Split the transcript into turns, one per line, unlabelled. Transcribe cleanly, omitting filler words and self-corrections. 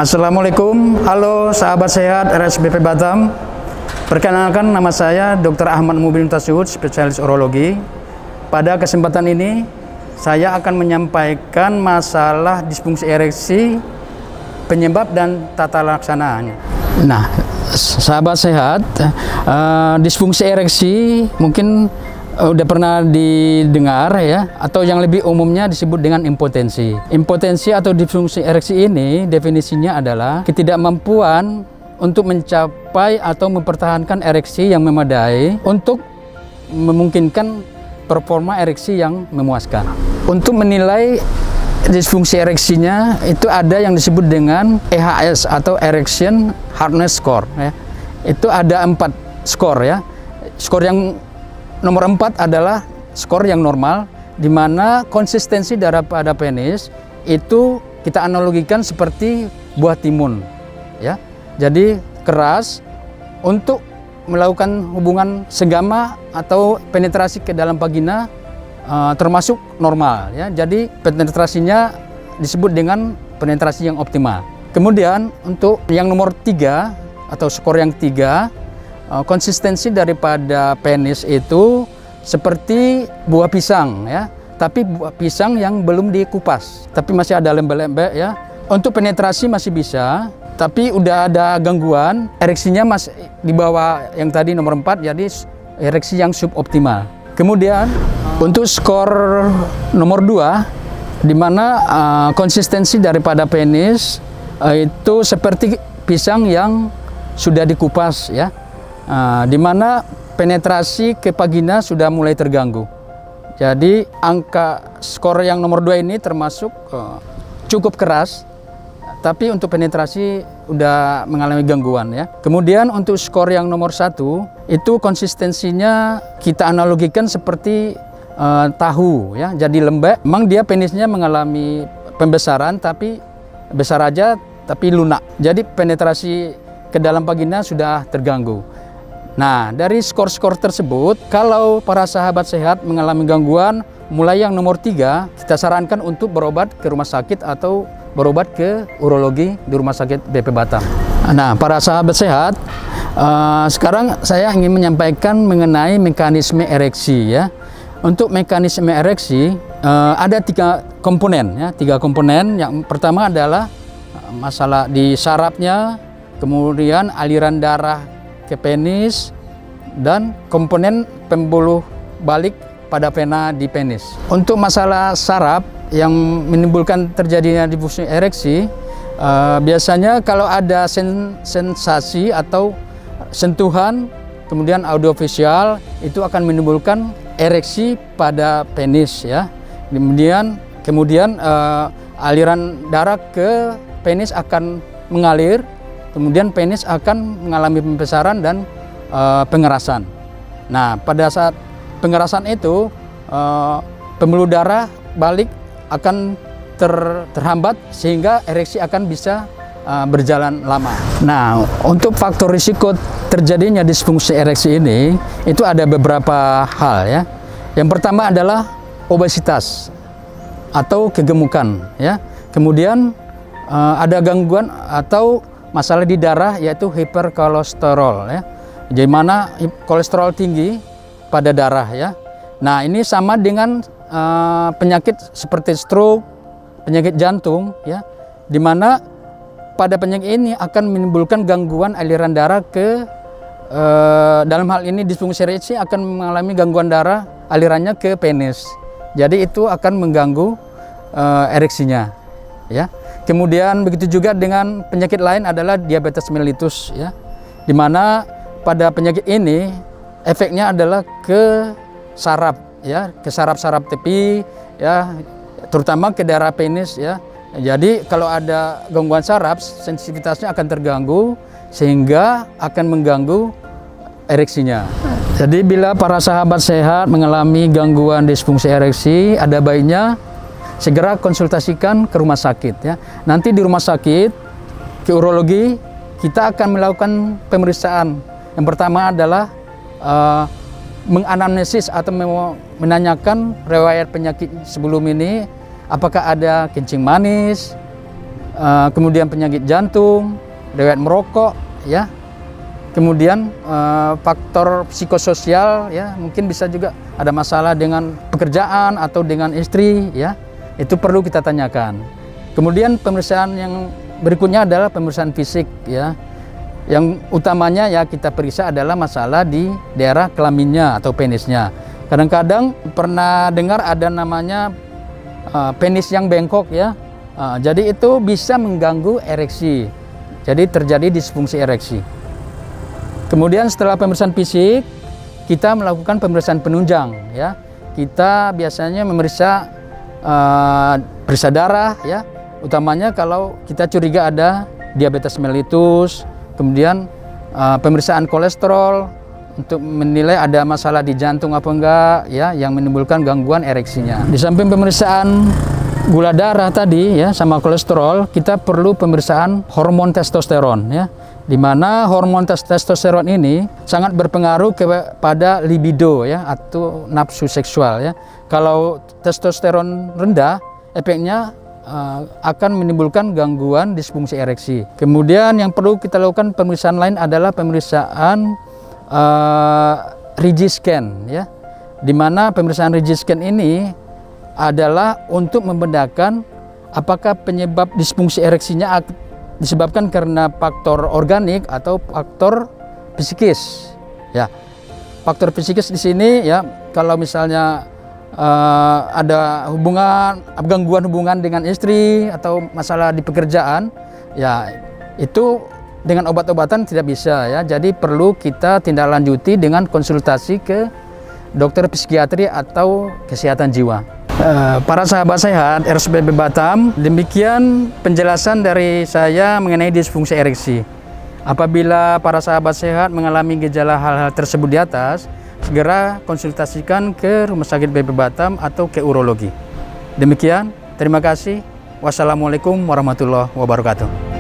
Assalamualaikum, halo sahabat sehat RSBP Batam. Perkenalkan, nama saya Dr. Ahmad Mubin Tasud, spesialis urologi. Pada kesempatan ini saya akan menyampaikan masalah disfungsi ereksi, penyebab dan tata laksananya. Nah, sahabat sehat, disfungsi ereksi mungkin udah pernah didengar ya, atau yang lebih umumnya disebut dengan impotensi. Impotensi atau disfungsi ereksi ini definisinya adalah ketidakmampuan untuk mencapai atau mempertahankan ereksi yang memadai untuk memungkinkan performa ereksi yang memuaskan. Untuk menilai disfungsi ereksinya itu ada yang disebut dengan EHS atau Erection Hardness Score ya. Itu ada 4 skor ya. Skor yang nomor 4 adalah skor yang normal, di mana konsistensi daripada penis itu kita analogikan seperti buah timun ya. Jadi keras untuk melakukan hubungan senggama atau penetrasi ke dalam vagina termasuk normal ya. Jadi penetrasinya disebut dengan penetrasi yang optimal. Kemudian untuk yang nomor 3 atau skor yang 3, konsistensi daripada penis itu seperti buah pisang ya, tapi buah pisang yang belum dikupas, tapi masih ada lembek-lembek ya. Untuk penetrasi masih bisa, tapi udah ada gangguan, ereksinya masih di bawah yang tadi nomor 4, jadi ereksi yang suboptimal. Kemudian untuk skor nomor 2, di mana konsistensi daripada penis itu seperti pisang yang sudah dikupas ya. Di mana penetrasi ke vagina sudah mulai terganggu. Jadi angka skor yang nomor 2 ini termasuk cukup keras, tapi untuk penetrasi udah mengalami gangguan ya. Kemudian untuk skor yang nomor 1 itu konsistensinya kita analogikan seperti tahu ya, jadi lembek. Memang dia penisnya mengalami pembesaran, tapi besar aja tapi lunak. Jadi penetrasi ke dalam vagina sudah terganggu. Nah, dari skor-skor tersebut, kalau para sahabat sehat mengalami gangguan mulai yang nomor 3, kita sarankan untuk berobat ke rumah sakit atau berobat ke urologi di Rumah Sakit BP Batam. Nah, para sahabat sehat, sekarang saya ingin menyampaikan mengenai mekanisme ereksi ya. Untuk mekanisme ereksi ada 3 komponen ya, 3 komponen. Yang pertama adalah masalah di sarafnya, kemudian aliran darah ke penis, dan komponen pembuluh balik pada vena di penis. Untuk masalah saraf yang menimbulkan terjadinya disfungsi ereksi, biasanya kalau ada sensasi atau sentuhan, kemudian audiovisual, itu akan menimbulkan ereksi pada penis ya. Kemudian aliran darah ke penis akan mengalir. Kemudian penis akan mengalami pembesaran dan pengerasan. Nah, pada saat pengerasan itu pembuluh darah balik akan terhambat sehingga ereksi akan bisa berjalan lama. Nah, untuk faktor risiko terjadinya disfungsi ereksi ini itu ada beberapa hal ya. Yang pertama adalah obesitas atau kegemukan ya. Kemudian ada gangguan atau masalah di darah, yaitu hiperkolesterol ya. Jadi mana kolesterol tinggi pada darah ya. Nah, ini sama dengan penyakit seperti stroke, penyakit jantung ya. Di mana pada penyakit ini akan menimbulkan gangguan aliran darah ke dalam hal ini disfungsi ereksi akan mengalami gangguan darah alirannya ke penis. Jadi itu akan mengganggu ereksinya ya. Kemudian begitu juga dengan penyakit lain adalah diabetes mellitus ya. Di mana pada penyakit ini efeknya adalah ke saraf ya, ke saraf-saraf tepi ya, terutama ke daerah penis ya. Jadi kalau ada gangguan saraf, sensitivitasnya akan terganggu sehingga akan mengganggu ereksinya. Jadi bila para sahabat sehat mengalami gangguan disfungsi ereksi, ada baiknya segera konsultasikan ke rumah sakit ya. Nanti di rumah sakit ke urologi kita akan melakukan pemeriksaan. Yang pertama adalah menganamnesis atau menanyakan riwayat penyakit sebelum ini, apakah ada kencing manis, kemudian penyakit jantung, riwayat merokok, ya. Kemudian faktor psikososial, ya, mungkin bisa juga ada masalah dengan pekerjaan atau dengan istri, ya. Itu perlu kita tanyakan. Kemudian pemeriksaan yang berikutnya adalah pemeriksaan fisik, ya. Yang utamanya ya kita periksa adalah masalah di daerah kelaminnya atau penisnya. Kadang-kadang pernah dengar ada namanya penis yang bengkok, ya. Jadi itu bisa mengganggu ereksi. Jadi terjadi disfungsi ereksi. Kemudian setelah pemeriksaan fisik, kita melakukan pemeriksaan penunjang, ya. Kita biasanya memeriksa periksa darah, ya. Utamanya kalau kita curiga ada diabetes mellitus, kemudian pemeriksaan kolesterol untuk menilai ada masalah di jantung apa enggak, ya, yang menimbulkan gangguan ereksinya. Di samping pemeriksaan gula darah tadi, ya, sama kolesterol, kita perlu pemeriksaan hormon testosteron, ya. Di mana hormon testosteron ini sangat berpengaruh kepada libido, ya, atau nafsu seksual, ya. Kalau testosteron rendah, efeknya akan menimbulkan gangguan disfungsi ereksi. Kemudian yang perlu kita lakukan pemeriksaan lain adalah pemeriksaan rigid scan, ya. Di mana pemeriksaan rigid scan ini adalah untuk membedakan apakah penyebab disfungsi ereksinya disebabkan karena faktor organik atau faktor psikis, ya. Faktor psikis di sini, ya, kalau misalnya ada gangguan hubungan dengan istri atau masalah di pekerjaan, ya, itu dengan obat-obatan tidak bisa, ya. Jadi perlu kita tindak lanjuti dengan konsultasi ke dokter psikiatri atau kesehatan jiwa. Para sahabat sehat RSBP Batam, demikian penjelasan dari saya mengenai disfungsi ereksi. Apabila para sahabat sehat mengalami gejala hal-hal tersebut di atas, segera konsultasikan ke Rumah Sakit BP Batam atau ke urologi. Demikian, terima kasih. Wassalamualaikum warahmatullahi wabarakatuh.